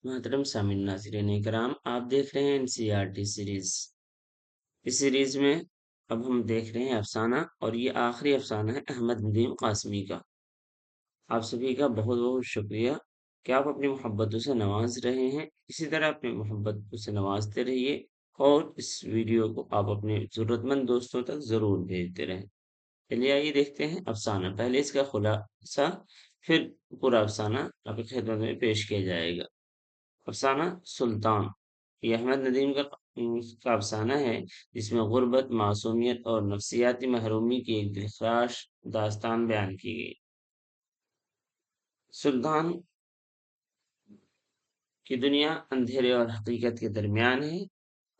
محترم سامعین ناظرین کرام، آپ دیکھ رہے ہیں NCERT سیریز۔ اس سیریز میں اب ہم دیکھ رہے ہیں افسانہ، اور یہ آخری افسانہ ہے احمد ندیم قاسمی کا۔ آپ سبھی کا بہت بہت شکریہ کہ آپ اپنی محبتوں سے نواز رہے ہیں۔ اسی طرح اپنی محبتوں سے نوازتے رہیے، اور اس ویڈیو کو آپ اپنے ضرورت مند دوستوں تک ضرور بھیجتے رہیں۔ چلیے آئیے دیکھتے ہیں افسانہ۔ پہلے اس کا خلاصہ، پھر پورا افسانہ آپ کی خدمت میں پیش کیا جائے گا۔ افسانہ سلطان، یہ احمد ندیم کا افسانہ ہے، جس میں غربت، معصومیت اور نفسیاتی محرومی کی ایک دلخراش داستان بیان کی گئی۔ سلطان کی دنیا اندھیرے اور حقیقت کے درمیان ہے۔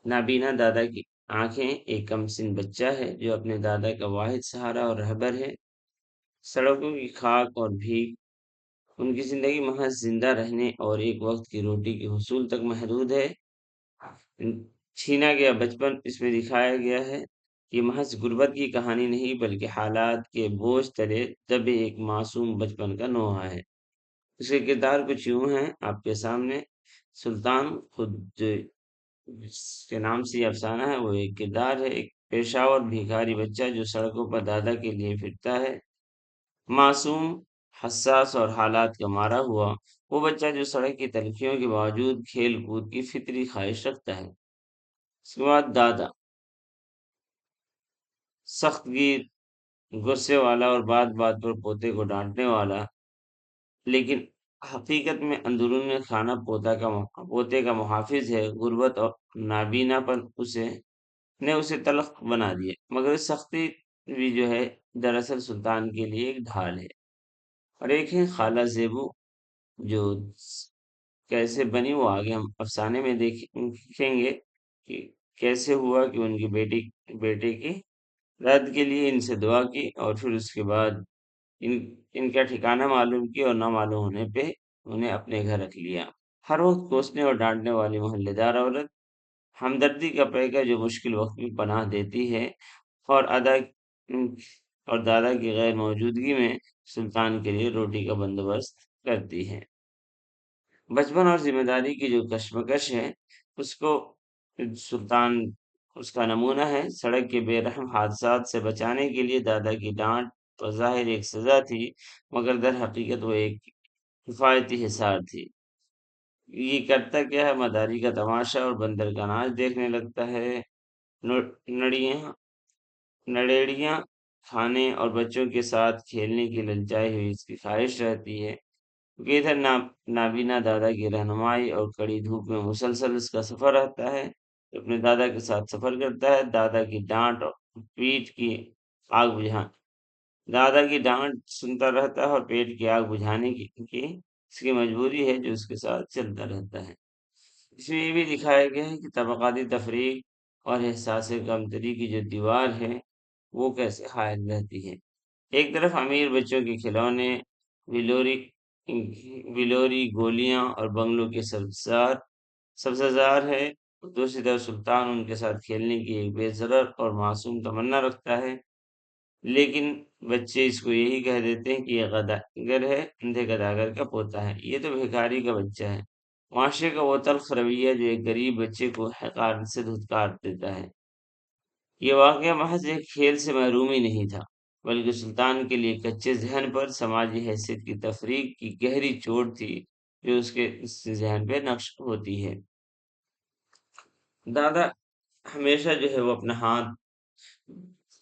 نابینا دادا کی آنکھیں ایک کم سن بچہ ہے جو اپنے دادا کا واحد سہارا اور رہبر ہے۔ سڑکوں کی خاک اور بھیگ ان کی زندگی محض زندہ رہنے اور ایک وقت کی روٹی کے حصول تک محدود ہے۔ چھینا گیا بچپن اس میں دکھایا گیا ہے۔ یہ محض غربت کی کہانی نہیں، بلکہ حالات کے بوجھ تلے دبے ایک معصوم بچپن کا نوحہ ہے۔ اس کے کردار کچھ یوں ہیں آپ کے سامنے۔ سلطان خود جو اس کے نام سے یہ افسانہ ہے، وہ ایک کردار ہے، ایک پیشاور بھیکاری بچہ جو سڑکوں پر دادا کے لیے پھرتا ہے۔ معصوم، حساس اور حالات کا مارا ہوا وہ بچہ جو سڑک کی تلخیوں کے باوجود کھیل کود کی فطری خواہش رکھتا ہے۔ اس کے بعد دادا، سخت گیر، غصے والا اور بات بات پر پوتے کو ڈانٹنے والا، لیکن حقیقت میں اندرون خانہ پوتے کا محافظ ہے۔ غربت اور نابینا پن اسے تلخ بنا دیا، مگر اس سختی بھی جو ہے دراصل سلطان کے لیے ایک ڈھال ہے۔ اور ایک ہے خالہ زیبو، جو کیسے بنی وہ آگے ہم افسانے میں دیکھیں گے کہ کیسے ہوا کہ ان کی بیٹے کی رد کے لیے ان سے دعا کی، اور پھر اس کے بعد ان ان کا ٹھکانہ معلوم کیا، اور نہ معلوم ہونے پہ انہیں اپنے گھر رکھ لیا۔ ہر وقت کوسنے اور ڈانٹنے والی محلے دار عورت، ہمدردی کا پیکر جو مشکل وقت میں پناہ دیتی ہے، اور اور دادا کی غیر موجودگی میں سلطان کے لیے روٹی کا بندوبست کرتی ہے۔ بچپن اور ذمہ داری کی جو کشمکش ہے، اس کو سلطان اس کا نمونہ ہے۔ سڑک کے بے رحم حادثات سے بچانے کے لیے دادا کی ڈانٹ بظاہر ایک سزا تھی، مگر در حقیقت وہ ایک حفاظتی حصار تھی۔ یہ کرتا کیا ہے، مداری کا تماشا اور بندر کا ناچ دیکھنے لگتا ہے۔ نڑیڑیاں کھانے اور بچوں کے ساتھ کھیلنے کی للچائی ہوئی اس کی خواہش رہتی ہے، کیونکہ ادھر نابینا دادا کی رہنمائی اور کڑی دھوپ میں مسلسل اس کا سفر رہتا ہے۔ اپنے دادا کے ساتھ سفر کرتا ہے، دادا کی ڈانٹ اور پیٹ کی آگ بجھا دادا کی ڈانٹ سنتا رہتا ہے، اور پیٹ کی آگ بجھانے کی اس کی مجبوری ہے جو اس کے ساتھ چلتا رہتا ہے۔ اس میں یہ بھی دکھایا گیا ہے کہ طبقاتی تفریق اور احساس کمتری کی جو دیوار ہے، وہ کیسے حائل رہتی ہے۔ ایک طرف امیر بچوں کے کھلونے، ولوری ولوری گولیاں اور بنگلوں کے سبززار ہے، اور دوسری طرف سلطان ان کے ساتھ کھیلنے کی ایک بے ضرر اور معصوم تمنا رکھتا ہے، لیکن بچے اس کو یہی کہہ دیتے ہیں کہ یہ غداگر ہے، اندھے غداگر کا پوتا ہے، یہ تو بھیکاری کا بچہ ہے۔ معاشرے کا وہ تلخ رویہ جو ایک غریب بچے کو حقارت سے دھتکار دیتا ہے۔ یہ واقعہ محض ایک کھیل سے محرومی نہیں تھا، بلکہ سلطان کے لیے کچے ذہن پر سماجی حیثیت کی تفریق کی گہری چوٹ تھی، جو اس کے ذہن پہ نقش ہوتی ہے۔ دادا ہمیشہ جو ہے وہ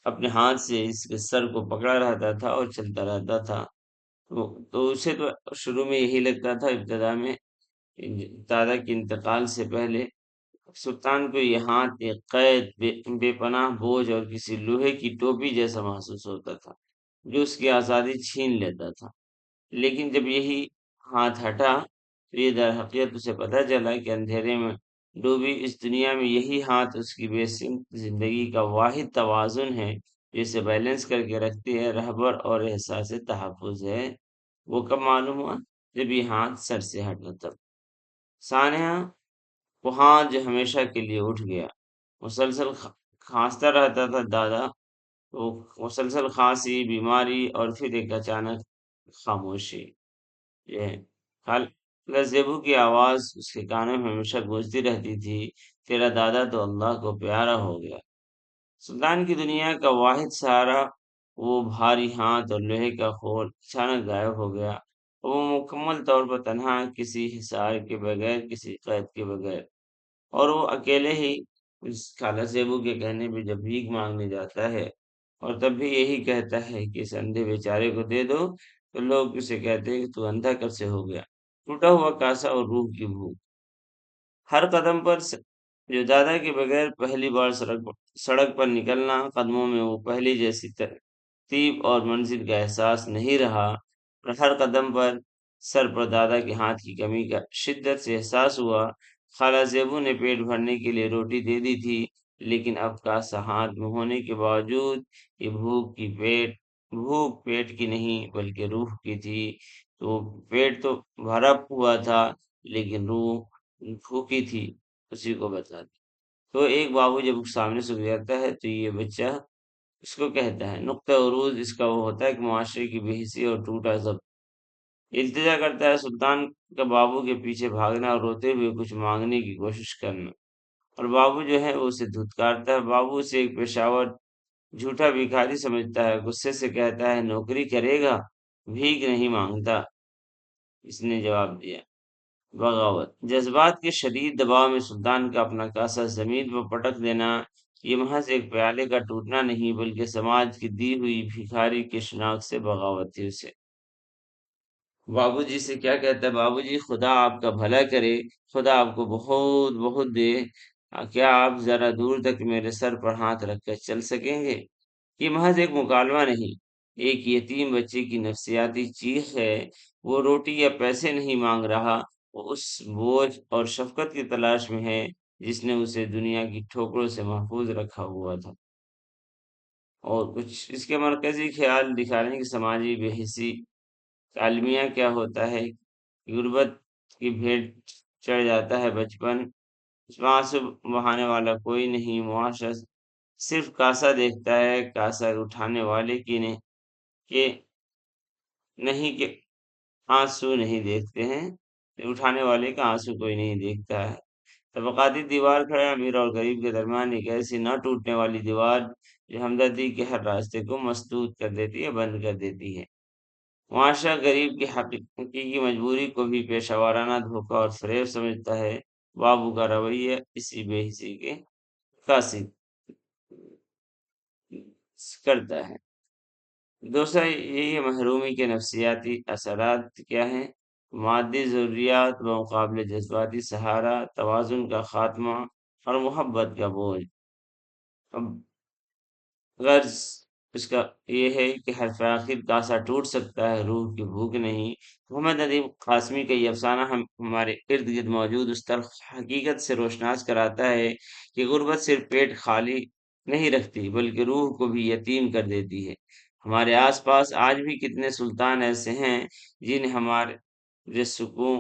اپنے ہاتھ سے اس کے سر کو پکڑا رہتا تھا اور چلتا رہتا تھا۔ تو اسے تو شروع میں یہی لگتا تھا، ابتدا میں دادا کے انتقال سے پہلے سلطان کو یہ ہاتھ ایک قید، بے پناہ بوجھ اور کسی لوہے کی ٹوپی جیسا محسوس ہوتا تھا، جو اس کی آزادی چھین لیتا تھا۔ لیکن جب یہی ہاتھ ہٹا، تو یہ در حقیقت اسے پتہ چلا کہ اندھیرے میں ڈوبی اس دنیا میں یہی ہاتھ اس کی بے سمت زندگی کا واحد توازن ہے، جسے بیلنس کر کے رکھتی ہے، رہبر اور احساس تحفظ ہے۔ وہ کب معلوم ہوا؟ جب یہ ہاتھ سر سے ہٹا تب۔ سانحہ، وہ ہاتھ جو ہمیشہ کے لیے اٹھ گیا۔ مسلسل کھانستا رہتا تھا دادا، وہ مسلسل کھانسی، بیماری اور پھر ایک اچانک خاموشی۔ یہ گزیبو کی آواز اس کے کانوں میں ہمیشہ گونجتی رہتی تھی، تیرا دادا تو اللہ کو پیارا ہو گیا۔ سلطان کی دنیا کا واحد سہارا، وہ بھاری ہاتھ اور لوہے کا خول اچانک غائب ہو گیا، اور وہ مکمل طور پر تنہا، کسی حصار کے بغیر، کسی قید کے بغیر، اور وہ اکیلے ہی اس خالہ زیبو کے کہنے پہ جب بھیک مانگنے جاتا ہے، اور تب بھی یہی کہتا ہے کہ اس اندھے بیچارے کو دے دو، تو لوگ اسے کہتے ہیں کہ تو اندھا کب سے ہو گیا؟ ٹوٹا ہوا کاسا اور روح کی بھوک۔ ہر قدم پر جو دادا کے بغیر پہلی بار سڑک پر نکلنا، قدموں میں وہ پہلی جیسی ترتیب اور منزل کا احساس نہیں رہا، اور ہر قدم پر سر پر دادا کے ہاتھ کی کمی کا شدت سے احساس ہوا۔ خالہ زیبو نے پیٹ بھرنے کے لیے روٹی دے دی تھی، لیکن اب کاسا ہاتھ میں ہونے کے باوجود یہ بھوک پیٹ کی نہیں بلکہ روح کی تھی۔ تو پیٹ تو بھرا ہوا تھا، لیکن روح پھوکی تھی، اسی کو بتا دی۔ تو ایک بابو جب سامنے سے گزرتا ہے تو یہ بچہ اس کو کہتا ہے، نقطہ عروج اس کا وہ ہوتا ہے کہ معاشرے کی بے حسی اور ٹوٹا ضبط التجا کرتا ہے سلطان کا بابو کے پیچھے بھاگنا اور روتے ہوئے کچھ مانگنے کی کوشش کرنا، اور بابو جو ہے وہ اسے دھتکارتا ہے۔ بابو اسے ایک پیشاور جھوٹا بھکاری سمجھتا ہے، غصے سے کہتا ہے، نوکری کرے گا، بھیک نہیں مانگتا، اس نے جواب دیا۔ بغاوت، جذبات کے شدید دباؤ میں سلطان کا اپنا کاسا زمین پر پٹک دینا، یہ محض ایک پیالے کا ٹوٹنا نہیں بلکہ سماج کی دی ہوئی بھکاری کی شناخت سے بغاوت تھی اسے۔ بابو جی سے کیا کہتا ہے، بابو جی خدا آپ کا بھلا کرے، خدا آپ کو بہت بہت دے، کیا آپ ذرا دور تک میرے سر پر ہاتھ رکھ کر چل سکیں گے؟ یہ محض ایک مکالمہ نہیں، ایک یتیم بچے کی نفسیاتی چیخ ہے۔ وہ روٹی یا پیسے نہیں مانگ رہا، وہ اس بوجھ اور شفقت کی تلاش میں ہے جس نے اسے دنیا کی ٹھوکروں سے محفوظ رکھا ہوا تھا۔ اور کچھ اس کے مرکزی خیال دکھا رہے ہیں کہ سماجی بے حسی کا المیہ کیا ہوتا ہے۔ غربت کی بھیٹ چڑھ جاتا ہے بچپن، اس میں آنسو بہانے والا کوئی نہیں، معاشرہ صرف کاسا دیکھتا ہے، کاسا اٹھانے والے کی نہیں کہ آنسو نہیں دیکھتے ہیں، اٹھانے والے کا آنسو کوئی نہیں دیکھتا ہے۔ طبقاتی دیوار کھڑا ہے، امیر اور غریب کے درمیان ایک ایسی نہ ٹوٹنے والی دیوار جو ہمدردی کے ہر راستے کو مسدود کر دیتی ہے، بند کر دیتی ہے۔ معاشرہ غریب کی حقیقی مجبوری کو بھی پیشہ وارانہ دھوکہ اور فریب سمجھتا ہے۔ بابو کا رویہ اسی بے حسی کے قاصد کرتا ہے۔ دوسرا یہی ہے، محرومی کے نفسیاتی اثرات کیا ہیں؟ مادی ضروریات بمقابلے جذباتی سہارا، توازن کا خاتمہ، اور محبت کا بوجھ۔ اب غرض اس کا یہ ہے کہ حرف آخر کاسا ٹوٹ سکتا ہے، روح کی بھوک نہیں۔ محمد ندیم قاسمی کا یہ افسانہ ہمارے ارد گرد موجود اس طرح حقیقت سے روشناس کراتا ہے کہ غربت صرف پیٹ خالی نہیں رکھتی بلکہ روح کو بھی یتیم کر دیتی ہے۔ ہمارے آس پاس آج بھی کتنے سلطان ایسے ہیں جنہیں ہمارے سکوں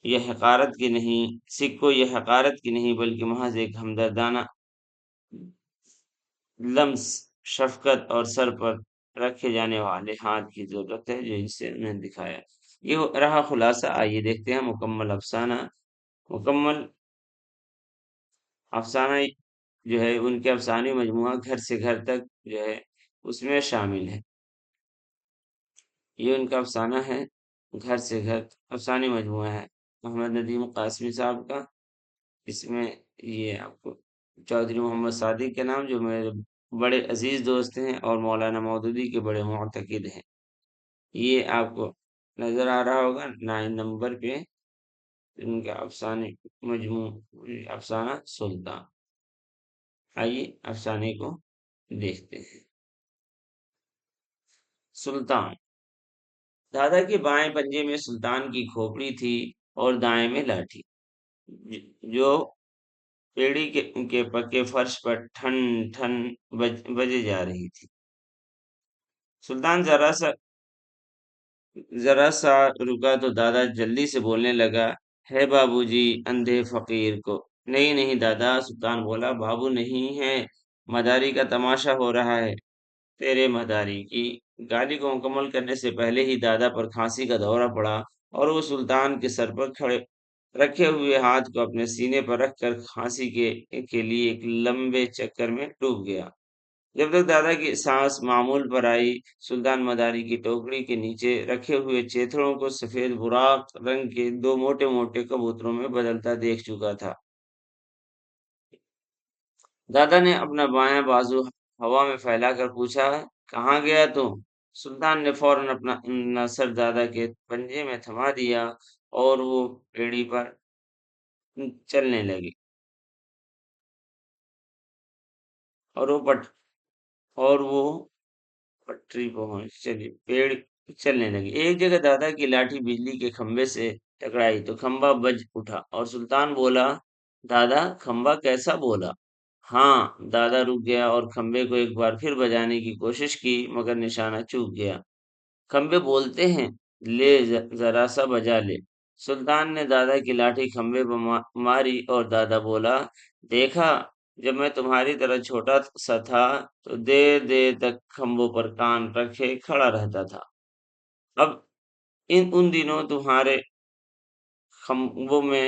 یہ حقارت کی نہیں بلکہ محض ایک ہمدردانہ لمس، شفقت اور سر پر رکھے جانے والے ہاتھ کی ضرورت ہے، جو اسے انہوں نے دکھایا۔ یہ رہا خلاصہ، آئیے دیکھتے ہیں مکمل افسانہ۔ مکمل افسانہ جو ہے ان کے افسانے مجموعہ گھر سے گھر تک جو ہے اس میں شامل ہے۔ یہ ان کا افسانہ ہے، گھر سے گھر افسانے مجموعہ ہے محمد ندیم قاسمی صاحب کا۔ اس میں یہ آپ کو چودھری محمد صادق کے نام، جو میرے بڑے عزیز دوست ہیں اور مولانا مودودی کے بڑے معتقد ہیں، یہ آپ کو نظر آ رہا ہوگا 9 نمبر پہ ان کا افسانے مجموع، افسانہ سلطان۔ آئیے افسانے کو دیکھتے ہیں۔ سلطان، دادا کے بائیں پنجے میں سلطان کی کھوپڑی تھی اور دائیں میں لاٹھی، جو پیڑی کے پکے فرش پر ٹھن ٹھن بجے جا رہی تھی۔ سلطان ذرا سا رکا تو دادا جلدی سے بولنے لگا، ہے بابو جی اندھے فقیر کو؟ نہیں نہیں دادا، سلطان بولا، بابو نہیں ہے، مداری کا تماشا ہو رہا ہے۔ تیرے مداری کی؟ گالی کو مکمل کرنے سے پہلے ہی دادا پر کھانسی کا دورہ پڑا اور وہ سلطان کے سر پر کھڑے رکھے ہوئے ہاتھ کو اپنے سینے پر رکھ کر کھانسی کے لیے ایک لمبے چکر میں ڈوب گیا۔ جب تک دادا کی سانس معمول پر آئی، سلطان مداری کی ٹوکری کے نیچے رکھے ہوئے چیتڑوں کو سفید براق رنگ کے دو موٹے موٹے کبوتروں میں بدلتا دیکھ چکا تھا۔ دادا نے اپنا بایاں بازو ہوا میں پھیلا کر پوچھا، کہاں گیا تم؟ سلطان نے فوراً اپنا نصر دادا کے پنجے میں تھما دیا اور وہ پیڑھی پر چلنے لگے اور وہ پٹ اور وہ پٹری پہنچ چلی پیڑ چلنے لگی۔ ایک جگہ دادا کی لاٹھی بجلی کے کھمبے سے ٹکرائی تو کھمبا بج اٹھا اور سلطان بولا، دادا کھمبا کیسا؟ بولا، ہاں۔ دادا رک گیا اور کھمبے کو ایک بار پھر بجانے کی کوشش کی مگر نشانہ چوک گیا۔ کھمبے بولتے ہیں، لے ذرا سا بجا لے۔ سلطان نے دادا کی لاٹھی کھمبے پر ماری اور دادا بولا، دیکھا، جب میں تمہاری طرح چھوٹا سا تھا تو دیر دیر تک کھمبوں پر کان رکھے کھڑا رہتا تھا۔ اب ان دنوں تمہارے کھمبوں میں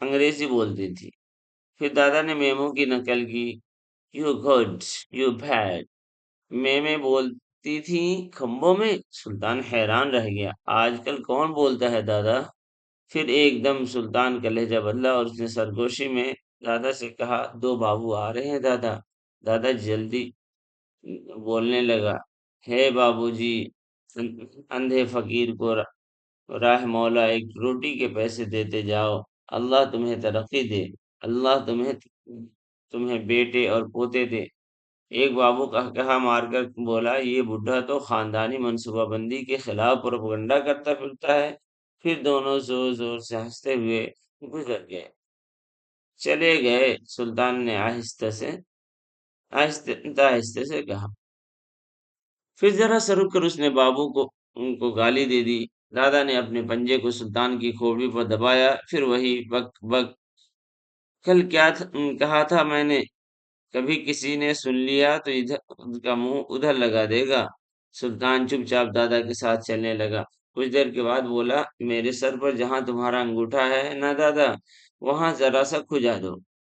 انگریزی بولتی تھی۔ پھر دادا نے میمو کی نقل کی، یو گڈ، یو بیڈ، میں بولتی تھی کھمبوں میں؟ سلطان حیران رہ گیا، آج کل کون بولتا ہے دادا؟ پھر ایک دم سلطان کا لہجہ بدلا اور اس نے سرگوشی میں دادا سے کہا، دو بابو آ رہے ہیں دادا۔ دادا جلدی بولنے لگا، ہے بابو جی، اندھے فقیر کو راہ مولا ایک روٹی کے پیسے دیتے جاؤ، اللہ تمہیں ترقی دے، اللہ تمہیں بیٹے اور پوتے دے۔ ایک بابو کہا مار کر بولا، یہ بڈھا تو خاندانی منصوبہ بندی کے خلاف پروپگنڈا کرتا پھرتا ہے۔ پھر دونوں زور زور سے ہنستے ہوئے گزر گئے، چلے گئے۔ سلطان نے آہستہ آہستہ سے کہا۔ پھر ذرا سا رک کر اس نے بابو کو ان کو گالی دے دی۔ دادا نے اپنے پنجے کو سلطان کی کھوپڑی پر دبایا، پھر وہی بک بک، کل کیا کہا تھا میں نے؟ کبھی کسی نے سن لیا تو ادھر کا منہ ادھر لگا دے گا۔ سلطان چپ چاپ دادا کے ساتھ چلنے لگا۔ کچھ دیر کے بعد بولا، میرے سر پر جہاں تمہارا انگوٹھا ہے نا دادا، وہاں ذرا سا کھجا دو۔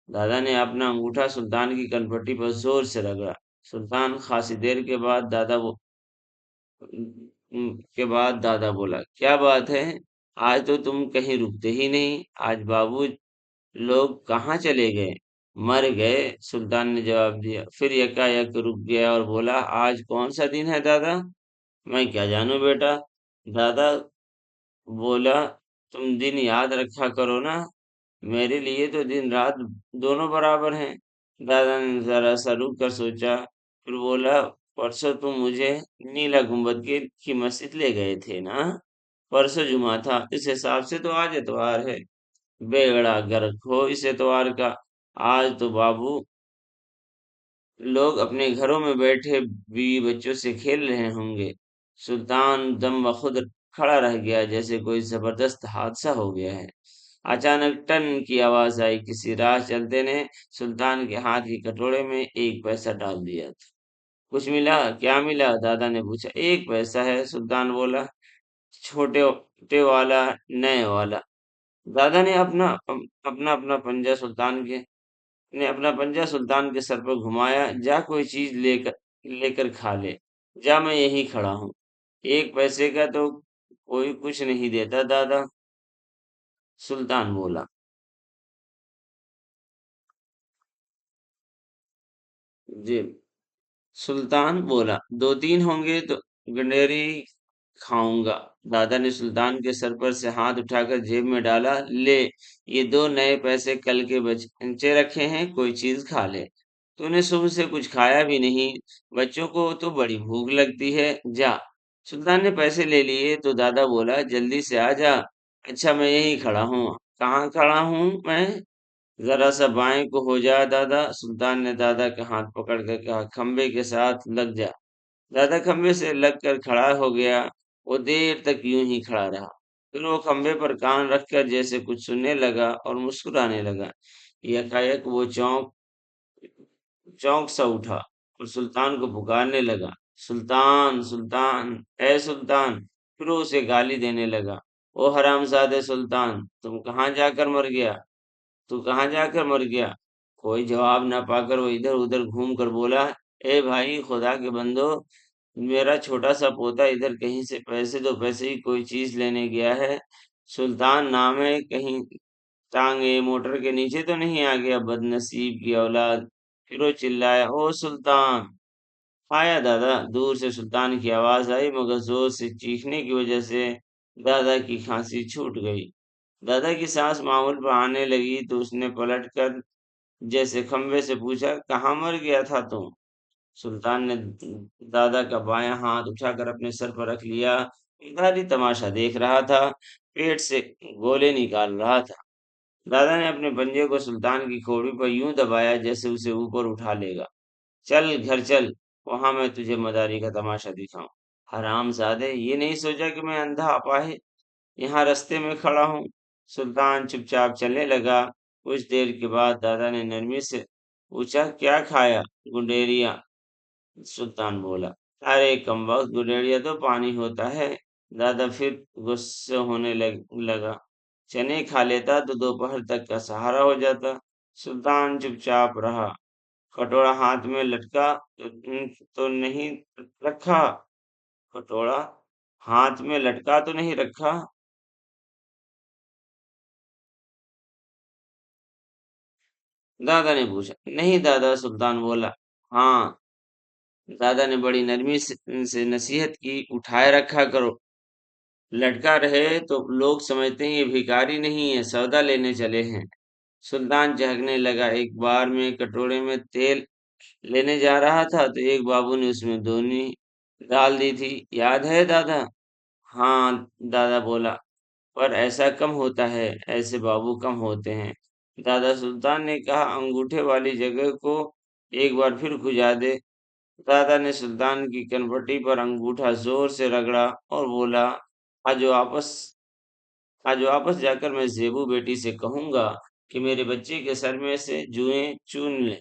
دادا نے اپنا انگوٹھا سلطان کی کنپٹی پر زور سے رگڑا۔ سلطان خاصی دیر کے بعد دادا بولا، کیا بات ہے؟ آج تو تم کہیں رکتے ہی نہیں، آج بابو لوگ کہاں چلے گئے؟ مر گئے، سلطان نے جواب دیا۔ پھر یکا یک رک گیا اور بولا، آج کون سا دن ہے دادا؟ میں کیا جانوں بیٹا، دادا بولا، تم دن یاد رکھا کرو نا، میرے لیے تو دن رات دونوں برابر ہیں۔ دادا نے ذرا سا رک کر سوچا، پھر بولا، پرسوں تم مجھے نیلا گنبد کی مسجد لے گئے تھے نا؟ پرسوں جمعہ تھا، اس حساب سے تو آج اتوار ہے۔ بیگڑا گرک ہو اس اتوار کا، آج تو بابو لوگ اپنے گھروں میں بیٹھے بیوی بچوں سے کھیل رہے ہوں گے۔ سلطان دم بخود کھڑا رہ گیا جیسے کوئی زبردست حادثہ ہو گیا ہے۔ اچانک ٹن کی آواز آئی، کسی راہ چلتے نے سلطان کے ہاتھ کی کٹورے میں ایک پیسہ ڈال دیا تھا۔ کچھ ملا؟ کیا ملا؟ دادا نے پوچھا۔ ایک پیسہ ہے، سلطان بولا، چھوٹے والا، نئے والا۔ دادا نے اپنا پنجہ سلطان کے سر پر گھمایا، جا کوئی چیز لے کر کھا لے، جا میں یہی کھڑا ہوں، ایک پیسے کا تو کوئی کچھ نہیں دیتا دادا، سلطان بولا۔ جی، سلطان بولا، دو تین ہوں گے تو گنڈیری کھاؤں گا۔ دادا نے سلطان کے سر پر سے ہاتھ اٹھا کر جیب میں ڈالا، لے، یہ دو نئے پیسے کل کے بچے رکھے ہیں، کوئی چیز کھا لے، تو نے صبح سے کچھ کھایا بھی نہیں، بچوں کو تو بڑی بھوک لگتی ہے، جا۔ سلطان نے پیسے لے لیے تو دادا بولا، جلدی سے آ جا۔ اچھا میں یہی کھڑا ہوں، کہاں کھڑا ہوں میں؟ ذرا سا بائیں کو ہو جا دادا، سلطان نے دادا کا ہاتھ پکڑ کر کہا، کھمبے کے ساتھ لگ جا۔ دادا کھمبے سے لگ کر کھڑا ہو گیا، وہ دیر تک یوں ہی کھڑا رہا، پھر وہ کھمبے پر کان رکھ کر جیسے کچھ سننے لگا اور مسکرانے لگا۔ یکایک وہ چونک سا اٹھا اور سلطان کو پکارنے لگا، سلطان، سلطان، اے سلطان! پھر وہ اسے گالی دینے لگا۔ او حرامزادے سلطان، تم کہاں جا کر مر گیا؟ تو کہاں جا کر مر گیا؟ کوئی جواب نہ پا کر وہ ادھر ادھر گھوم کر بولا، اے بھائی خدا کے بندو، میرا چھوٹا سا پوتا ادھر کہیں سے پیسے دو پیسے کی کوئی چیز لینے گیا ہے۔ سلطان نام ہے، کہیں ٹانگے موٹر کے نیچے تو نہیں آ گیا بد نصیب کی اولاد؟ پھر وہ چلایا، او سلطان! آیا دادا؟ دور سے سلطان کی آواز آئی، مگر زور سے چیخنے کی وجہ سے دادا کی کھانسی چھوٹ گئی۔ دادا کی سانس معمول پر آنے لگی تو اس نے پلٹ کر جیسے کھمبے سے پوچھا، کہاں مر گیا تھا تم؟ سلطان نے دادا کا بایاں ہاتھ اٹھا کر اپنے سر پر رکھ لیا۔ دادی تماشا دیکھ رہا تھا، پیٹ سے گولے نکال رہا تھا۔ دادا نے اپنے پنجے کو سلطان کی کھوڑی پر یوں دبایا جیسے اسے اوپر اٹھا لے گا۔ چل گھر چل، وہاں میں تجھے مداری کا تماشا دکھاؤں۔ حرام زادے، یہ نہیں سوچا کہ میں اندھا اپاہج یہاں رستے میں کھڑا ہوں؟ سلطان چپ چاپ چلنے لگا۔ کچھ دیر کے بعد دادا نے نرمی سے پوچھا، کیا کھایا؟ گنڈیریا، سلطان بولا۔ ارے کمبخت، گڈیڑیا تو پانی ہوتا ہے۔ دادا پھر غصے ہونے لگا، چنے کھا لیتا تو دوپہر تک کا سہارا ہو جاتا۔ سلطان چپ چاپ رہا۔ کٹورا ہاتھ میں لٹکا تو نہیں رکھا؟ کٹورا ہاتھ میں لٹکا تو نہیں رکھا؟ دادا نے پوچھا۔ نہیں دادا، سلطان بولا۔ ہاں، دادا نے بڑی نرمی سے نصیحت کی، اٹھائے رکھا کرو، لٹکا رہے تو لوگ سمجھتے ہیں یہ بھکاری نہیں ہے، سودا لینے چلے ہیں۔ سلطان چہکنے لگا۔ ایک بار میں کٹورے میں تیل لینے جا رہا تھا تو ایک بابو نے اس میں دونی ڈال دی تھی، یاد ہے دادا؟ ہاں، دادا بولا، پر ایسا کم ہوتا ہے، ایسے بابو کم ہوتے ہیں۔ دادا سلطان نے کہا، انگوٹھے والی جگہ کو ایک بار پھر کھجا دے۔ دادا نے سلطان کی کنپٹی پر انگوٹھا زور سے رگڑا اور بولا، آج واپس آج واپس جا کر میں زیبو بیٹی سے کہوں گا کہ میرے بچے کے سر میں سے جوئیں چون لے۔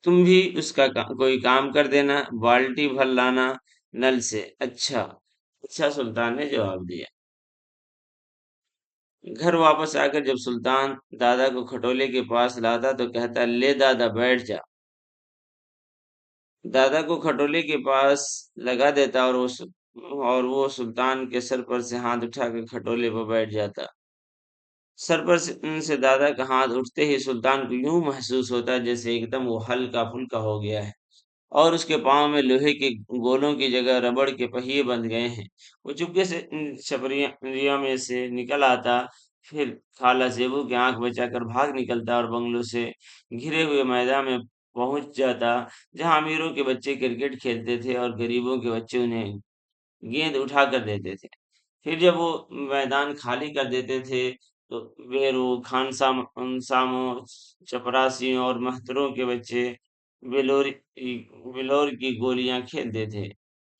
تم بھی اس کا کوئی کام کر دینا، بالٹی بھر لانا نل سے۔ اچھا اچھا، سلطان نے جواب دیا۔ گھر واپس آ کر جب سلطان دادا کو کھٹولے کے پاس لاتا تو کہتا، لے دادا بیٹھ جا۔ دادا کو کھٹولے کے پاس لگا دیتا اور وہ سلطان کے سر پر سے ہاتھ اٹھا کر کھٹولے پر بیٹھ جاتا۔ سر پر سے دادا کا ہاتھ اٹھتے ہی سلطان کو یوں محسوس ہوتا جیسے ایک دم وہ ہلکا پھلکا ہو گیا ہے اور اس کے پاؤں میں لوہے کے گولوں کی جگہ ربڑ کے پہیے بندھ گئے ہیں۔ وہ چپکے سے چھپریا میں سے نکل آتا، پھر خالہ زیبو کی آنکھ بچا کر بھاگ نکلتا اور بنگلوں سے گھرے ہوئے میدان میں پہنچ جاتا جہاں امیروں کے بچے کرکٹ کھیلتے تھے اور غریبوں کے بچے انہیں گیند اٹھا کر دیتے تھے۔ پھر جب وہ میدان خالی کر دیتے تھے تو ویرو، ساموں، چپراسیوں اور مہتروں کے بچے بلور بلور کی گولیاں کھیلتے تھے۔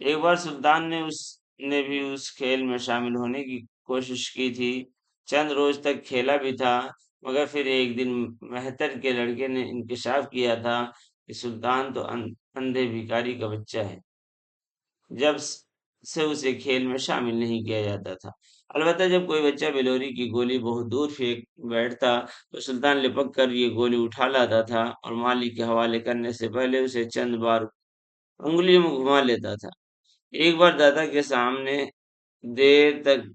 ایک بار سلطان نے بھی اس کھیل میں شامل ہونے کی کوشش کی تھی، چند روز تک کھیلا بھی تھا، مگر پھر ایک دن مہتر کے لڑکے نے انکشاف کیا تھا کہ سلطان تو اندھے بھکاری کا بچہ ہے، جب سے اسے کھیل میں شامل نہیں کیا جاتا تھا۔ البتہ جب کوئی بچہ بلوری کی گولی بہت دور پھینک بیٹھتا تو سلطان لپک کر یہ گولی اٹھا لاتا تھا اور مالک کے حوالے کرنے سے پہلے اسے چند بار انگلیوں میں گھما لیتا تھا۔ ایک بار دادا کے سامنے دیر تک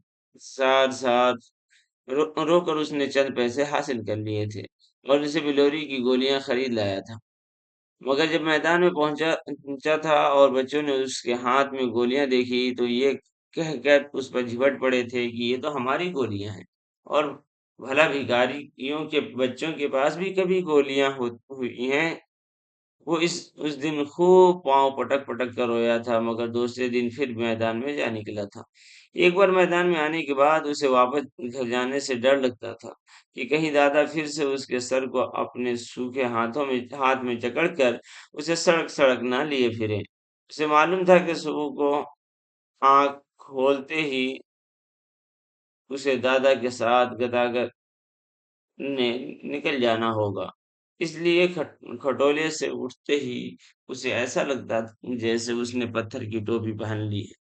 سار سار رو کر اس نے چند پیسے حاصل کر لیے تھے اور اسے بلوری کی گولیاں خرید لایا تھا، مگر جب میدان میں پہنچا تھا اور بچوں نے اس کے ہاتھ میں گولیاں دیکھی تو یہ کہہ کر اس پر جھپٹ پڑے تھے کہ یہ تو ہماری گولیاں ہیں، اور بھلا بھکاریوں کے بچوں کے پاس بھی کبھی گولیاں ہوئی ہیں؟ وہ اس دن خوب پاؤں پٹک پٹک کر رویا تھا، مگر دوسرے دن پھر میدان میں جا نکلا تھا۔ ایک بار میدان میں آنے کے بعد اسے واپس گھر جانے سے ڈر لگتا تھا کہ کہیں دادا پھر سے اس کے سر کو اپنے سوکھے ہاتھ میں جکڑ کر اسے سڑک سڑک نہ لیے پھرے۔ اسے معلوم تھا کہ صبح کو آنکھ کھولتے ہی اسے دادا کے ساتھ گداگر نے نکل جانا ہوگا، اس لیے کھٹولے سے اٹھتے ہی اسے ایسا لگتا جیسے اس نے پتھر کی ٹوپی پہن لی ہے۔